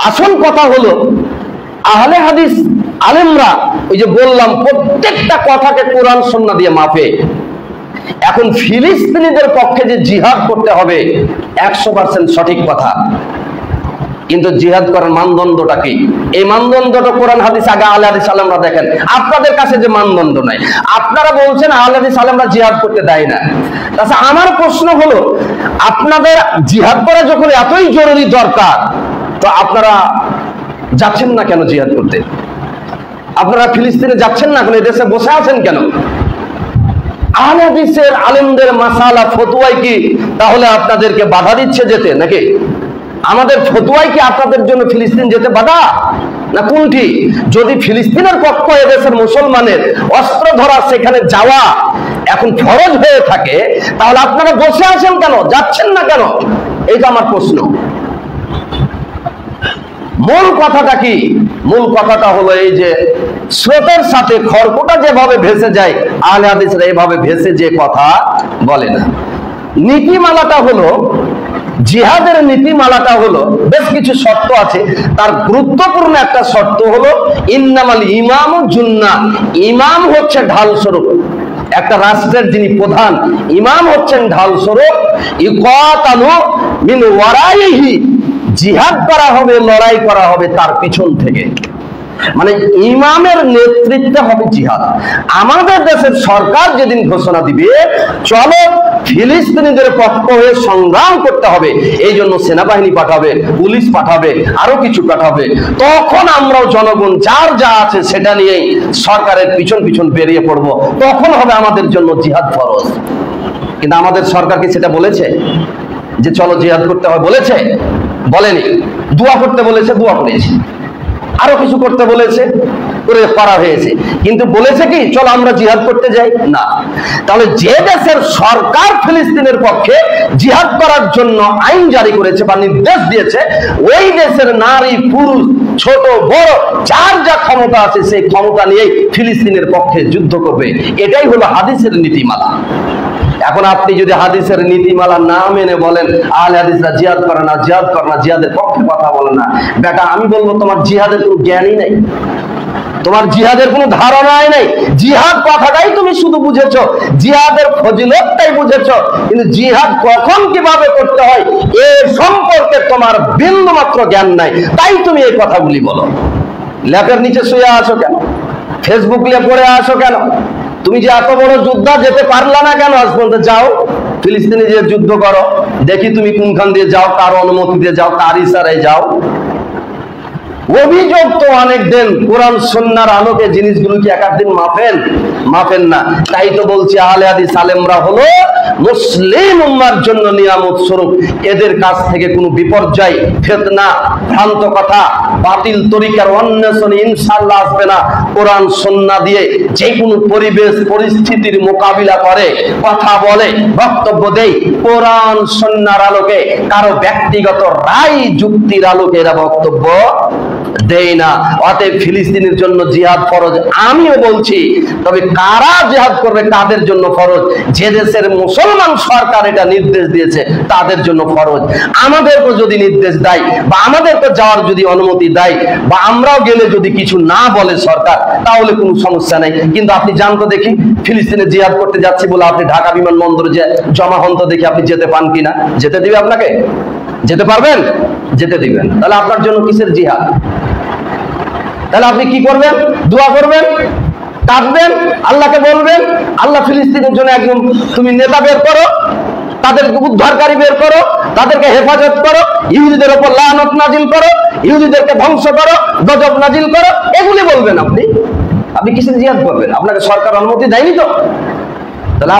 আসল কথা হলো আহলে হাদিস আলেমরা ওই যে বললাম প্রত্যেকটা কথাকে কোরআন সুন্নাহ দিয়ে মাপে। এখন ফিলিস্তিনিদের পক্ষে যে জিহাদ করতে হবে 100% সঠিক কথা, কিন্তু জিহাদ করার মানদণ্ডটা কি? এই মানদণ্ডটা কোরআন হাদিস আগে আহলে হাদিস আলেমরা দেখেন। আপনাদের কাছে যে মানদণ্ড নাই, আপনারা বলছেন আহলে হাদিস আলেমরা জিহাদ করতে দেয় না। আচ্ছা, আমার প্রশ্ন হলো আপনাদের জিহাদ করা যখন এতই জরুরি দরকার, তো আপনারা যাচ্ছেন না কেন জিহাদ করতে? আপনারা ফিলিস্তিনে যাচ্ছেন না কেন? এই দেশে বসে আছেন কেন? আহলে হাদিসের আলেমদের মাসালা ফতোয়ায় কি তাহলে আপনাদেরকে বাধা দিচ্ছে যেতে নাকি? আমাদের ফতোয়ায় কি আপনাদের জন্য ফিলিস্তিন যেতে বাধা না কোনটি? যদি ফিলিস্তিনের পক্ষ এদেশের মুসলমানের অস্ত্র ধরা সেখানে যাওয়া এখন ফরজ হয়ে থাকে, তাহলে আপনারা বসে আছেন কেন, যাচ্ছেন না কেন? এইটা আমার প্রশ্ন। মূল কথাটা কি? মূল কথাটা হলো এই যে স্রোতের সাথে খড়কুটা যেভাবে ভেসে যায়, আহলে হাদিসরা এভাবে ভেসে যে কথা বলে না। নীতিমালাটা হলো, জিহাদের নীতিমালাটা হলো বেশ কিছু শর্ত আছে। তার গুরুত্বপূর্ণ একটা শর্ত হলো ইন্নামাল ইমামু জুন্নাহ, ইমাম হচ্ছে ঢাল স্বরূপ। একটা রাষ্ট্রের যিনি প্রধান, ইমাম হচ্ছেন ঢাল স্বরূপ। ইকাতালু মিন ওয়ারাইহি, জিহাদ করা হবে, লড়াই করা হবে তার পিছন থেকে। মানে ইমামের নেতৃত্বে হবে জিহাদ। আমাদের দেশের সরকার যেদিন ঘোষণা দিবে চলো ফিলিস্তিনিদের পক্ষ হয়ে সংগ্রাম করতে হবে, এই জন্য সেনাবাহিনী পাঠাবে, পুলিশ পাঠাবে, আরো কিছু পাঠাবে, তখন আমরাও জনগণ যার যা আছে সেটা নিয়েই সরকারের পিছন পিছন বেরিয়ে পড়বো, তখন হবে আমাদের জন্য জিহাদ ফরজ। কিন্তু আমাদের সরকার কি সেটা বলেছে যে চলো জিহাদ করতে হবে? বলেছে? বলেনি। দোয়া করতে বলেছে, দোয়া করেছি, আরো কিছু করতে বলেছে, করে করা হয়েছে, কিন্তু বলেছে কি চলো আমরা জিহাদ করতে যাই? না। তাহলে যে দেশের সরকার ফিলিস্তিনের পক্ষে জিহাদ করার জন্য আইন জারি করেছে বা নির্দেশ দিয়েছে, ওই দেশের নারী পুরুষ ছোট বড় যার যা ক্ষমতা আছে সেই ক্ষমতা নিয়েই ফিলিস্তিনের পক্ষে যুদ্ধ করবে। এটাই হলো হাদিসের নীতিমালা। এখন আপনি যদি হাদিসের নীতিমালা না মেনে বলেন আহলে হাদিসরা জিহাদ করে না, জিহাদ করে না, জিহাদের পক্ষে কথা বলে না, বেটা আমি বলবো তোমার জিহাদের কোনো জ্ঞানই নেই, তোমার জিহাদের কোনো ধারণাই নেই। জিহাদ কথাটাই তুমি শুধু বুঝেছো, জিহাদের ফজিলতটাই বুঝেছো, কিন্তু জিহাদ কখন কিভাবে করতে হয় এ সম্পর্কে তোমার বিন্দু মাত্র জ্ঞান নাই। তাই তুমি এই কথাগুলি বলো। ল্যাপের নিচে শুয়ে আছো কেন? ফেসবুক নিয়ে পড়ে আসো কেন? তুমি যে এত বড় যোদ্ধা, যেতে পারলা না কেন আজ পর্যন্ত? যাও ফিলিস্তিনে যে যুদ্ধ করো, দেখি তুমি কোনখান দিয়ে যাও, কার অনুমতি দিয়ে যাও, কার ইশারায় যাও। অভিযোগ তো অনেক দিন, কোরআন সুন্নাহর আলোকে জিনিসগুলো কি একদিন মাপেন না। তাই তো বলছি আহলে হাদিস আলেমরা হলো মুসলিম উম্মার জন্য নিয়ামত স্বরূপ। এদের কাছ থেকে কোনো বিপর্যয়, ফিতনা, ভ্রান্ত কথা, বাতিল তরিকার অন্বেষণে ইনশাআল্লাহ আসবে না। কোরআন সুন্নাহ দিয়ে যে কোনো পরিবেশ পরিস্থিতির মোকাবিলা করে, কথা বলে, বক্তব্য দেয় কোরআন সুন্নাহর আলোকে, কারো ব্যক্তিগত রায় যুক্তির আলোকে এরা বক্তব্য দেই না। অতএব ফিলিস্তিনের জন্য জিহাদ ফরজ আমিও বলছি, তবে কারা জিহাদ করবে কাদের জন্য ফরজ? যে দেশের মুসলমান সরকার এটা নির্দেশ দিয়েছে তাদের জন্য ফরজ। আমাদেরকে যদি নির্দেশ দেয় বা আমাদেরকে যাওয়ার যদি অনুমতি দেয় বা আমরাও গেলে যদি কিছু না বলে সরকার, তাহলে কোনো সমস্যা নেই। কিন্তু আপনি জান তো দেখি, ফিলিস্তিনে জিহাদ করতে যাচ্ছি বলে আপনি ঢাকা বিমানবন্দরে যে জমা হন তো দেখি, আপনি যেতে পান কিনা? যেতে দিবে আপনাকে? যেতে পারবেন? যেতে দিবেন। তাহলে আপনার জন্য কিসের জিহাদ? তাহলে আপনি কি করবেন? দোয়া করবেন, কাঁদবেন, আল্লাহকে বলবেন আল্লাহ ফিলিস্তিনের জন্য একদম তুমি নেতা বের করো, তাদেরকে উদ্ধারকারী বের করো, তাদেরকে হেফাজত করো, ইহুদিদের উপর লানত নাজিল করো, ইহুদিদেরকে ধ্বংস করো, গজব নাজিল করো, এগুলি বলবেন। আপনি কিসের জিহাদ করবেন? আপনাকে সরকার অনুমতি দেয়নি তো। তাহলে